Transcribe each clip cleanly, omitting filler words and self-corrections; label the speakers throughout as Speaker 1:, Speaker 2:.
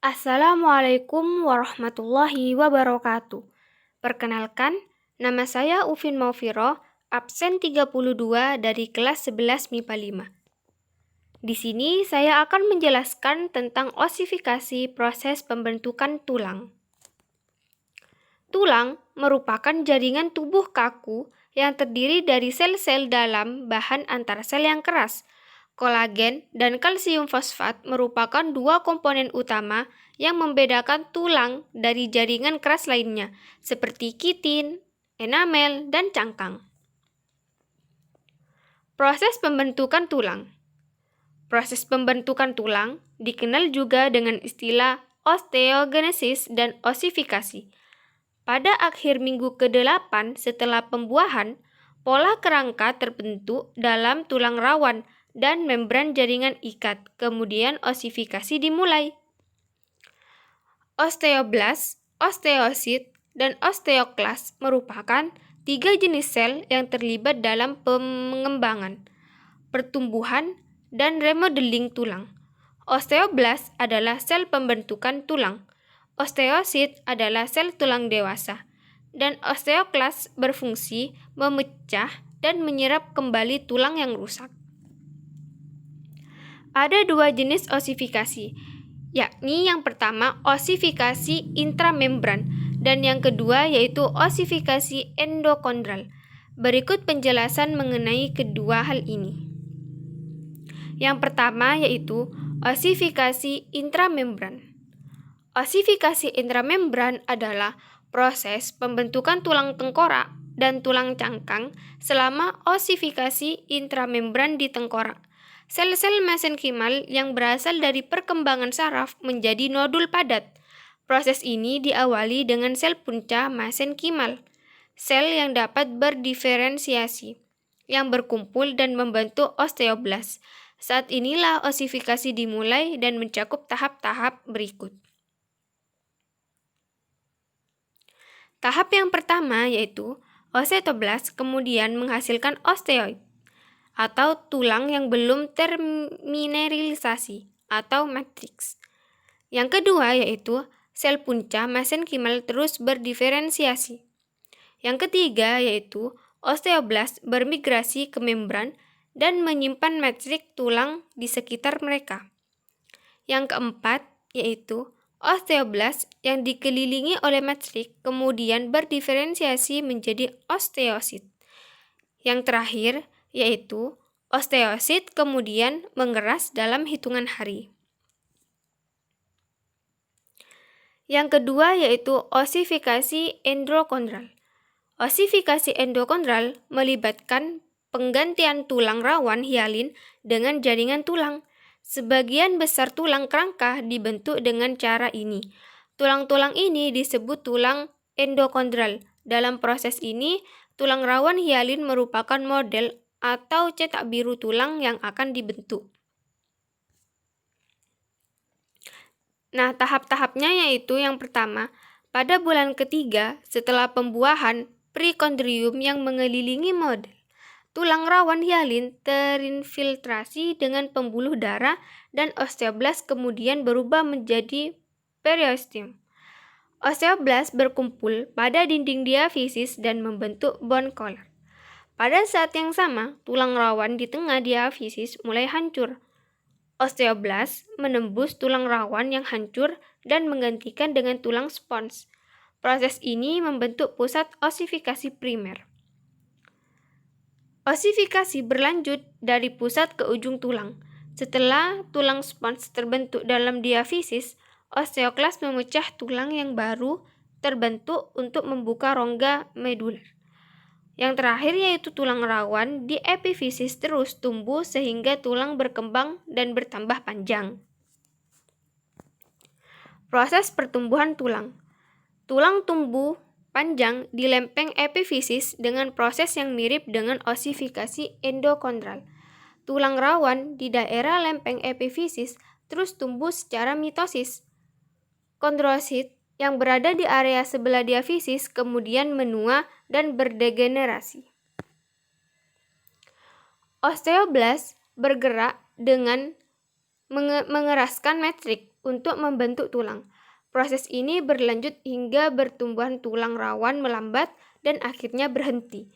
Speaker 1: Assalamualaikum warahmatullahi wabarakatuh. Perkenalkan, nama saya Ufin Maufiro, absen 32 dari kelas 11 MIPA 5. Di sini saya akan menjelaskan tentang osifikasi proses pembentukan tulang. Tulang merupakan jaringan tubuh kaku yang terdiri dari sel-sel dalam bahan antar sel yang keras. Kolagen dan kalsium fosfat merupakan dua komponen utama yang membedakan tulang dari jaringan keras lainnya, seperti kitin, enamel, dan cangkang. Proses pembentukan tulang. Proses pembentukan tulang dikenal juga dengan istilah osteogenesis dan osifikasi. Pada akhir minggu ke-8 setelah pembuahan, pola kerangka terbentuk dalam tulang rawan dan membran jaringan ikat. Kemudian osifikasi dimulai. Osteoblas, osteosit, dan osteoklas merupakan 3 jenis sel yang terlibat dalam pengembangan, pertumbuhan, dan remodeling tulang. Osteoblas adalah sel pembentukan tulang. Osteosit adalah sel tulang dewasa. Dan osteoklas berfungsi memecah dan menyerap kembali tulang yang rusak. Ada 2 jenis osifikasi, yakni yang pertama osifikasi intramembran dan yang kedua yaitu osifikasi endokondral. Berikut penjelasan mengenai kedua hal ini. Yang pertama yaitu osifikasi intramembran. Osifikasi intramembran adalah proses pembentukan tulang tengkorak dan tulang cangkang selama osifikasi intramembran di tengkorak. Sel-sel mesenkimal yang berasal dari perkembangan saraf menjadi nodul padat. Proses ini diawali dengan sel punca mesenkimal, sel yang dapat berdiferensiasi, yang berkumpul dan membentuk osteoblas. Saat inilah osifikasi dimulai dan mencakup tahap-tahap berikut. Tahap yang pertama yaitu osteoblas kemudian menghasilkan osteoid atau tulang yang belum termineralisasi atau matriks. Yang kedua yaitu sel punca mesenkimal terus berdiferensiasi. Yang ketiga yaitu osteoblas bermigrasi ke membran dan menyimpan matrik tulang di sekitar mereka. Yang keempat yaitu osteoblas yang dikelilingi oleh matrik kemudian berdiferensiasi menjadi osteosit. Yang terakhir yaitu osteosit kemudian mengeras dalam hitungan hari. Yang kedua yaitu osifikasi endokondral. Osifikasi endokondral melibatkan penggantian tulang rawan hialin dengan jaringan tulang. Sebagian besar tulang kerangka dibentuk dengan cara ini. Tulang-tulang ini disebut tulang endokondral. Dalam proses ini, tulang rawan hialin merupakan model atau cetak biru tulang yang akan dibentuk. Nah, tahap-tahapnya yaitu yang pertama, pada bulan ketiga setelah pembuahan, prikondrium yang mengelilingi model tulang rawan hialin terinfiltrasi dengan pembuluh darah dan osteoblas kemudian berubah menjadi periosteum. Osteoblas berkumpul pada dinding diafisis dan membentuk bone collar. Pada saat yang sama, tulang rawan di tengah diafisis mulai hancur. Osteoblas menembus tulang rawan yang hancur dan menggantikan dengan tulang spons. Proses ini membentuk pusat osifikasi primer. Osifikasi berlanjut dari pusat ke ujung tulang. Setelah tulang spons terbentuk dalam diafisis, osteoklas memecah tulang yang baru terbentuk untuk membuka rongga medular. Yang terakhir yaitu tulang rawan di epifisis terus tumbuh sehingga tulang berkembang dan bertambah panjang. Proses pertumbuhan tulang. Tulang tumbuh panjang di lempeng epifisis dengan proses yang mirip dengan osifikasi endokondral. Tulang rawan di daerah lempeng epifisis terus tumbuh secara mitosis. Kondrosit yang berada di area sebelah diafisis kemudian menua dan berdegenerasi. Osteoblas bergerak dengan mengeraskan metrik untuk membentuk tulang. Proses ini berlanjut hingga pertumbuhan tulang rawan melambat dan akhirnya berhenti.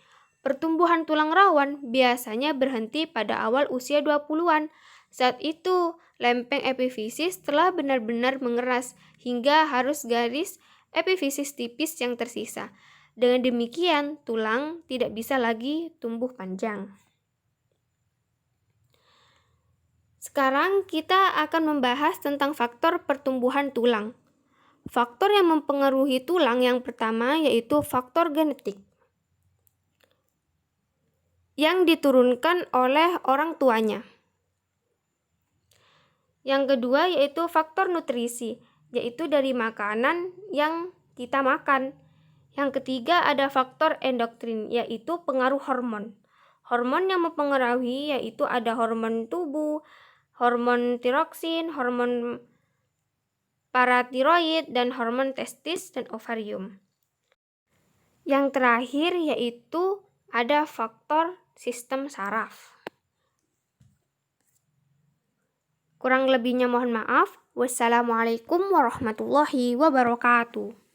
Speaker 1: Pertumbuhan tulang rawan biasanya berhenti pada awal usia 20-an. Saat itu, lempeng epifisis telah benar-benar mengeras hingga harus garis epifisis tipis yang tersisa. Dengan demikian, tulang tidak bisa lagi tumbuh panjang. Sekarang kita akan membahas tentang faktor pertumbuhan tulang. Faktor yang mempengaruhi tulang yang pertama yaitu faktor genetik yang diturunkan oleh orang tuanya. Yang kedua yaitu faktor nutrisi, yaitu dari makanan yang kita makan. Yang ketiga ada faktor endokrin, yaitu pengaruh hormon. Hormon yang mempengaruhi yaitu ada hormon tubuh, hormon tiroksin, hormon paratiroid, dan hormon testis dan ovarium. Yang terakhir yaitu ada faktor sistem saraf. Kurang lebihnya mohon maaf. Wassalamualaikum warahmatullahi wabarakatuh.